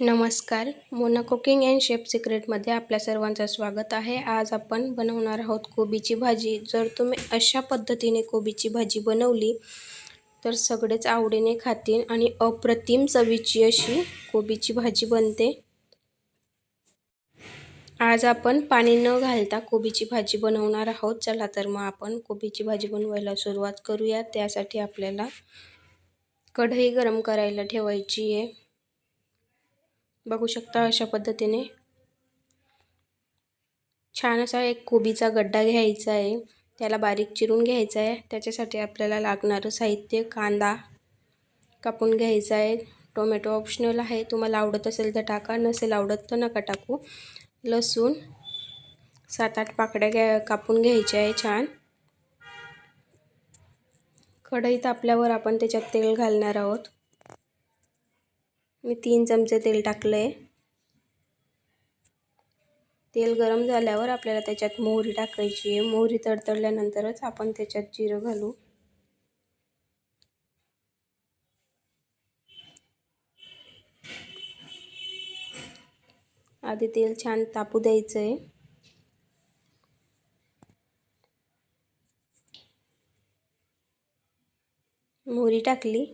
नमस्कार. Mona cooking and chef सिक्रेटमध्ये आपल्या सर्वांचं स्वागत आहे. आज आपण बनवणार आहोत कोबीची भाजी. जर तुम्ही अशा पद्धतीने कोबीची भाजी बनवली तर सगळेच आवडीने खातील आणि अप्रतिम चवीची अशी कोबीची भाजी बनते. आज आपण पाणी न घालता कोबीची भाजी बनवणार आहोत. चला तर मग आपण कोबीची भाजी बनवायला सुरुवात करूया. त्यासाठी आपल्याला कढई गरम करायला ठेवायची आहे. बघू शकता अशा पद्धतीने छान असा एक कोबीचा गड्डा घ्यायचा आहे. त्याला बारीक चिरून घ्यायचा आहे. त्याच्यासाठी आपल्याला लागणारं साहित्य कांदा कापून घ्यायचा आहे. टोमॅटो ऑप्शनल आहे, तुम्हाला आवडत असेल तर टाका, नसेल आवडत तर नका टाकू. लसूण 7-8 पाकळ्या कापून घ्यायच्या आहे छान. कढई तापल्यावर आपण त्याच्यात तेल घालणार आहोत. मी 3 चमचे तेल टाकलं आहे. तेल गरम झाल्यावर आपल्याला त्याच्यात मोहरी टाकायची आहे. मोहरी तडतडल्यानंतरच आपण त्याच्यात जिरं घालू. आधी तेल छान तापू द्यायचं आहे. मोहरी टाकली.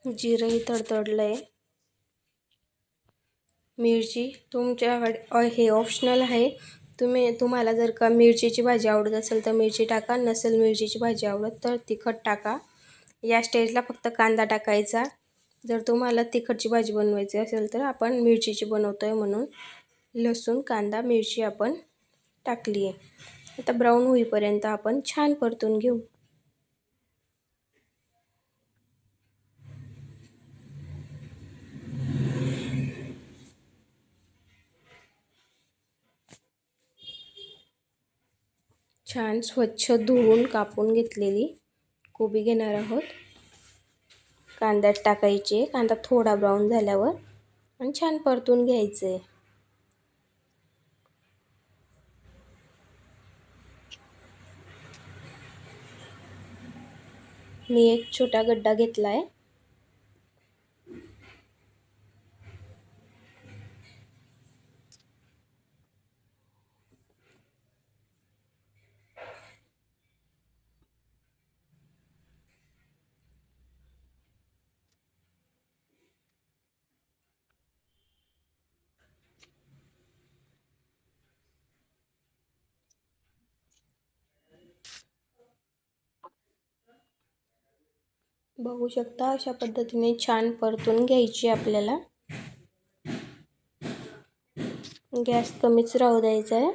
जिरंही तडतडलं आहे. मिरची तुमच्याकडे हे ऑप्शनल आहे. तुम्हाला जर का मिरचीची भाजी आवडत असेल तर मिरची टाका, नसेल मिरचीची भाजी आवडत तर तिखट टाका. या स्टेजला फक्त कांदा टाकायचा. जर तुम्हाला तिखटची भाजी बनवायची असेल तर आपण मिरचीची बनवतोय म्हणून लसूण कांदा मिरची आपण टाकली आहे. आता ब्राऊन होईपर्यंत आपण छान परतून घेऊ. छान स्वच्छ धुवून कापून घेतलेली कोबी घेणार आहोत. कांद्यात टाकायचे. कांदा थोडा ब्राऊन झाल्यावर आणि छान परतून घ्यायचे. मी एक छोटा गड्डा घेतला आहे. बघू शकता अशा पद्धतीने छान परतून घ्यायची आपल्याला. गॅस कमीच राहू द्यायचा आहे.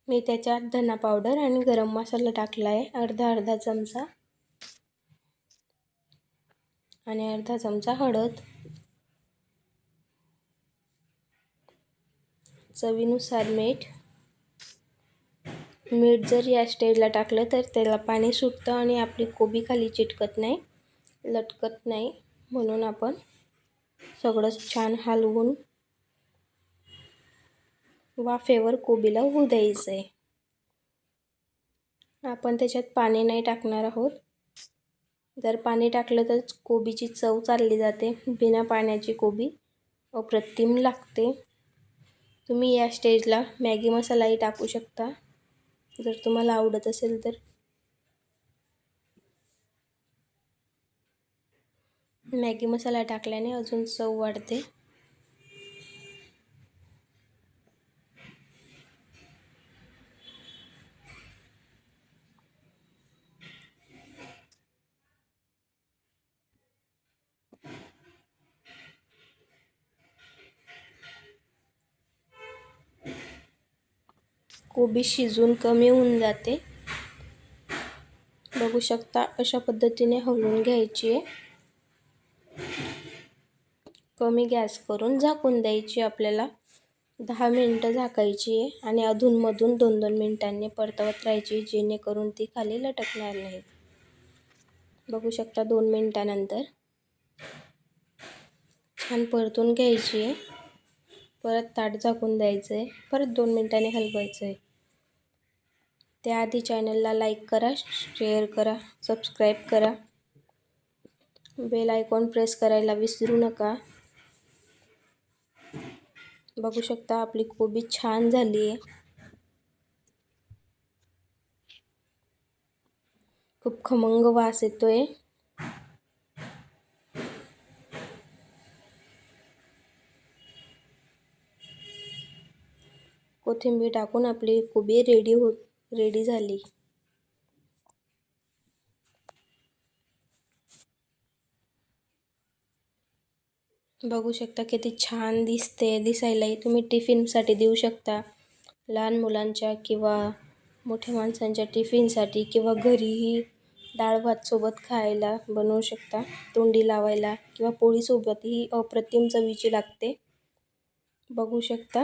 मी त्याच्यात धना पावडर आणि गरम मसाला टाकला आहे अर्धा चमचा आणि अर्धा चमचा हळद. चवीनुसार मीठ. मीठ जर या स्टेजला टाकलं तर त्याला पाणी सुटतं आणि आपली कोबी खाली चिटकत नाही, लटकत नाही. म्हणून आपण सगळं छान हलवून वाफेवर कोबीला होऊ द्यायचं आहे. आपण त्याच्यात पाणी नाही टाकणार आहोत. जर पाणी टाकलं तर कोबीची चव चालली जाते. बिना पाण्याची कोबी अप्रतिम लागते. तुम्ही या स्टेजला मॅगी मसालाही टाकू शकता जर तुम्हाला आवडत असेल तर. मॅगी मसाला टाकल्याने अजून चव वाढते. कोबी शिजून कमी होऊन जाते. बघू शकता अशा पद्धतीने हलवून घ्यायची आहे. कमी गॅस करून झाकून द्यायची आपल्याला 10 मिनटं झाकायची आहे आणि अधूनमधून 2-2 मिनिटांनी परतवत राहायची, जेणेकरून ती खाली लटकणार नाही. बघू शकता 2 मिनिटानंतर छान परतून घ्यायची आहे. परत ताट झाकून द्यायचं आहे. परत 2 मिनिटांनी हलवायचं आहे. त्याआधी चॅनलला लाईक करा, शेअर करा, सबस्क्राईब करा. बेल आयकॉन प्रेस करायला विसरू नका. बघू शकता आपली कोबी छान झाली आहे. खूप खमंग वास येतोय. कोथिंबीर टाकून आपली कोबी रेडी झाली. बघू शकता किती छान दिसते. दिसायलाही तुम्ही टिफिनसाठी देऊ शकता. लहान मुलांच्या किंवा मोठ्या माणसांच्या टिफिनसाठी किंवा घरीही डाळ भात सोबत खायला बनवू शकता. तोंडी लावायला किंवा पोळीसोबतही अप्रतिम चवीची लागते. बघू शकता.